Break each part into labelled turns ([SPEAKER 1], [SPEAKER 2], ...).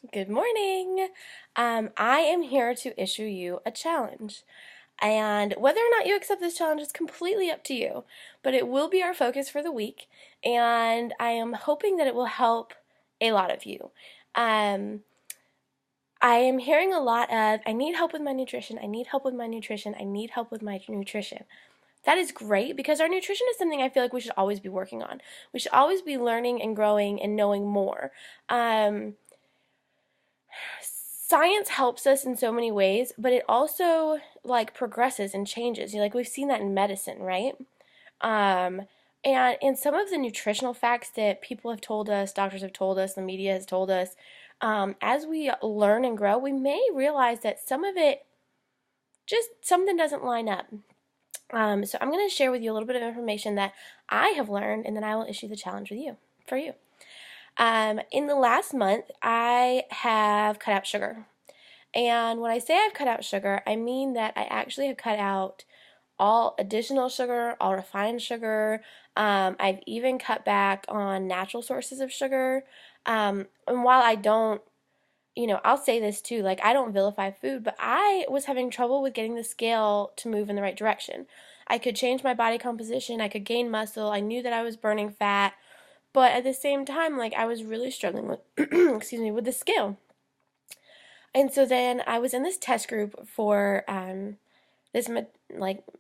[SPEAKER 1] Good morning. I am here to issue you a challenge. And whether or not you accept this challenge is completely up to you, but it will be our focus for the week. And I am hoping that it will help a lot of you. Um, I am hearing a lot of, I need help with my nutrition, I need help with my nutrition, I need help with my nutrition. That is great because our nutrition is something I feel like we should always be working on. We should always be learning and growing and knowing more. Science helps us in so many ways, but it also like progresses and changes. Like we've seen that in medicine, right? Um, and in some of the nutritional facts that people have told us, doctors have told us, the media has told us, as we learn and grow, we may realize that some of it just something doesn't line up. So I'm going to share with you a little bit of information that I have learned, and then I will issue the challenge with you for you. In the last month, I have cut out sugar. And when I say I've cut out sugar, I mean that I actually have cut out all additional sugar, all refined sugar. I've even cut back on natural sources of sugar. And while I don't, I'll say this too, like I don't vilify food, but I was having trouble with getting the scale to move in the right direction. I could change my body composition, I could gain muscle, I knew that I was burning fat, but at the same time, like I was really struggling with, excuse me, with the scale. And so then I was in this test group for this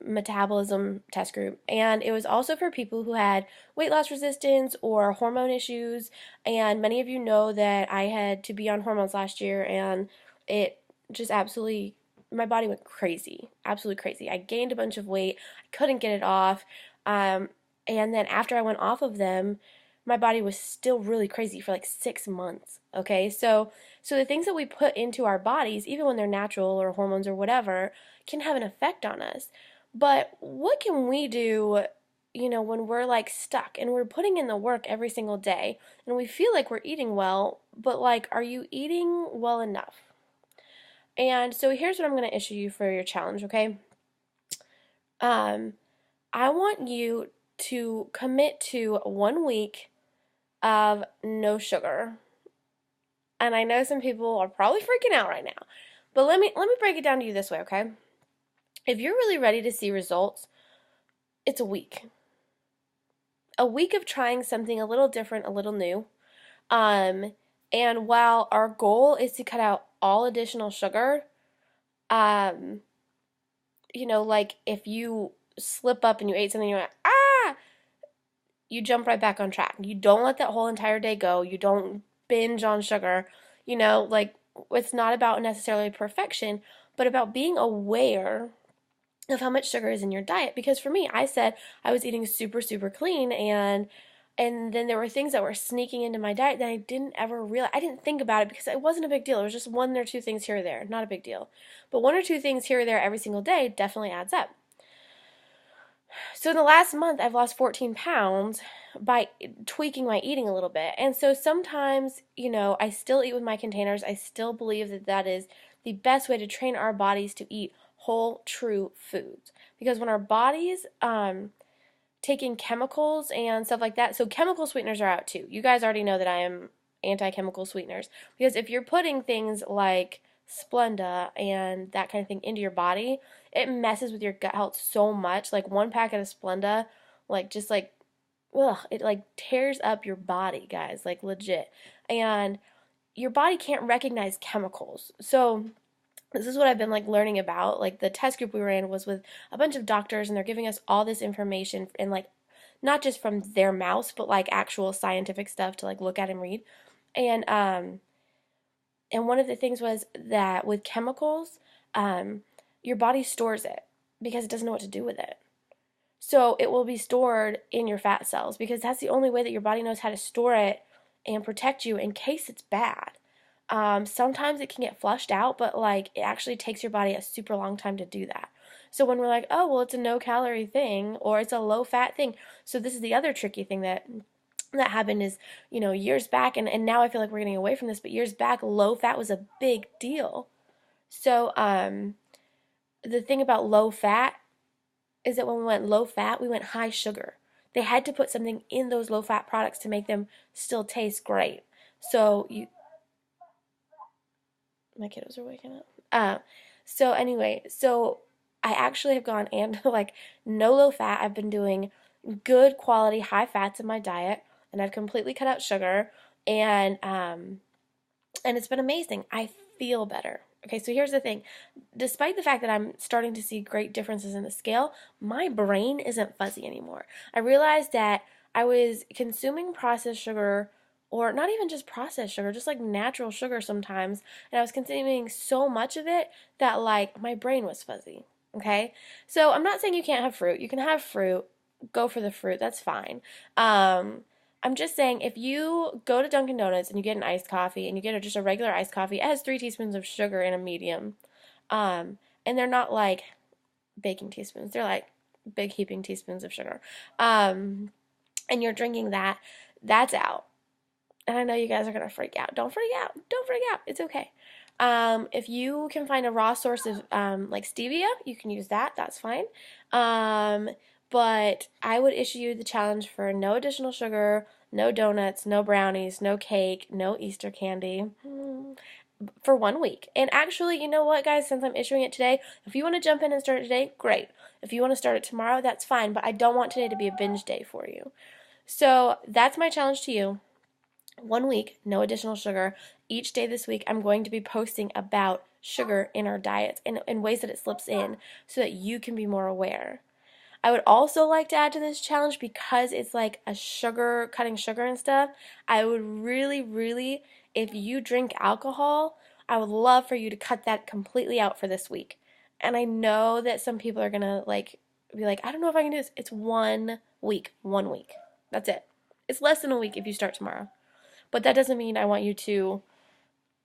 [SPEAKER 1] metabolism test group, and it was also for people who had weight loss resistance or hormone issues. And many of you know that I had to be on hormones last year, and it just absolutely my body went crazy, absolutely crazy. I gained a bunch of weight, I couldn't get it off, and then after I went off of them, my body was still really crazy for like 6 months. Okay, so the things that we put into our bodies, even when they're natural or hormones or whatever, can have an effect on us. But what can we do, when we're like stuck and we're putting in the work every single day and we feel like we're eating well, but like, are you eating well enough? And so here's what I'm going to issue you for your challenge, okay? Um, I want you to commit to 1 week of no sugar. And I know some people are probably freaking out right now. But let me break it down to you this way, okay? If you're really ready to see results, it's a week. A week of trying something a little different, a little new. Um, and while our goal is to cut out all additional sugar, um, like if you slip up and you ate something, you went, ah, you jump right back on track. You don't let that whole entire day go. You don't binge on sugar. Like it's not about necessarily perfection, but about being aware of how much sugar is in your diet. Because for me, I said I was eating super, super clean, and then there were things that were sneaking into my diet that I didn't ever realize. I didn't think about it because it wasn't a big deal. It was just one or two things here or there, not a big deal. But one or two things here or there every single day definitely adds up. So in the last month, I've lost 14 pounds by tweaking my eating a little bit. And so sometimes, I still eat with my containers. I still believe that that is the best way to train our bodies to eat whole, true foods. Because when our bodies take in chemicals and stuff like that, so chemical sweeteners are out too. You guys already know that I am anti-chemical sweeteners. Because if you're putting things like Splenda and that kind of thing into your body, it messes with your gut health so much. Like one packet of Splenda, like just like, ugh, it like tears up your body, guys, like legit. And your body can't recognize chemicals. So this is what I've been like learning about. Like the test group we were in was with a bunch of doctors, and they're giving us all this information, and like not just from their mouths, but like actual scientific stuff to like look at and read. And and one of the things was that with chemicals, um, your body stores it because it doesn't know what to do with it. So it will be stored in your fat cells because that's the only way that your body knows how to store it and protect you in case it's bad. Sometimes it can get flushed out, but like it actually takes your body a super long time to do that. So when we're like, oh, well, it's a no calorie thing or it's a low fat thing. So this is the other tricky thing that happened is, years back, and now I feel like we're getting away from this, but years back, low fat was a big deal. So, the thing about low fat is that when we went low fat, we went high sugar. They had to put something in those low fat products to make them still taste great. So My kiddos are waking up. So anyway, so I actually have gone and like no low fat. I've been doing good quality high fats in my diet, and I've completely cut out sugar, and it's been amazing. I feel better. Okay, so here's the thing. Despite the fact that I'm starting to see great differences in the scale, my brain isn't fuzzy anymore. I realized that I was consuming processed sugar, or not even just processed sugar, just like natural sugar sometimes, and I was consuming so much of it that like my brain was fuzzy. Okay? So I'm not saying you can't have fruit. You can have fruit. Go for the fruit. That's fine. Um, I'm just saying, if you go to Dunkin' Donuts and you get an iced coffee and you get just a regular iced coffee, it has 3 teaspoons of sugar in a medium. And they're not like baking teaspoons, they're like big heaping teaspoons of sugar. And you're drinking that, that's out. And I know you guys are going to freak out. Don't freak out. Don't freak out. It's okay. If you can find a raw source of like stevia, you can use that. That's fine. But I would issue you the challenge for no additional sugar, no donuts, no brownies, no cake, no Easter candy for 1 week. And actually, you know what, guys? Since I'm issuing it today, if you want to jump in and start it today, great. If you want to start it tomorrow, that's fine. But I don't want today to be a binge day for you. So that's my challenge to you. 1 week, no additional sugar. Each day this week, I'm going to be posting about sugar in our diets in ways that it slips in so that you can be more aware. I would also like to add to this challenge, because it's like a sugar, cutting sugar and stuff. I would really, really, if you drink alcohol, I would love for you to cut that completely out for this week. And I know that some people are gonna like be like, I don't know if I can do this. It's 1 week, 1 week. That's it. It's less than a week if you start tomorrow. But that doesn't mean I want you to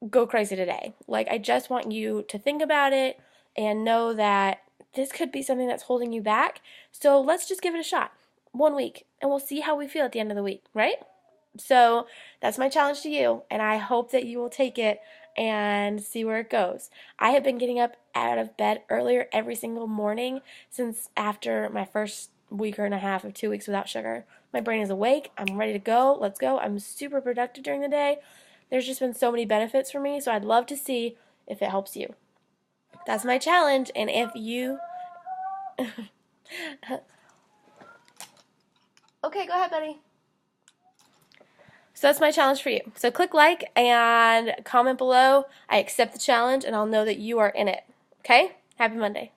[SPEAKER 1] go crazy today. Like, I just want you to think about it and know that this could be something that's holding you back. So let's just give it a shot. 1 week, and we'll see how we feel at the end of the week, right? So that's my challenge to you, and I hope that you will take it and see where it goes. I have been getting up out of bed earlier every single morning since after my first week and a half of 2 weeks without sugar. My brain is awake. I'm ready to go. Let's go. I'm super productive during the day. There's just been so many benefits for me, so I'd love to see if it helps you. That's my challenge, and if you... Okay, go ahead, buddy. So that's my challenge for you. So click like and comment below. I accept the challenge, and I'll know that you are in it. Okay? Happy Monday.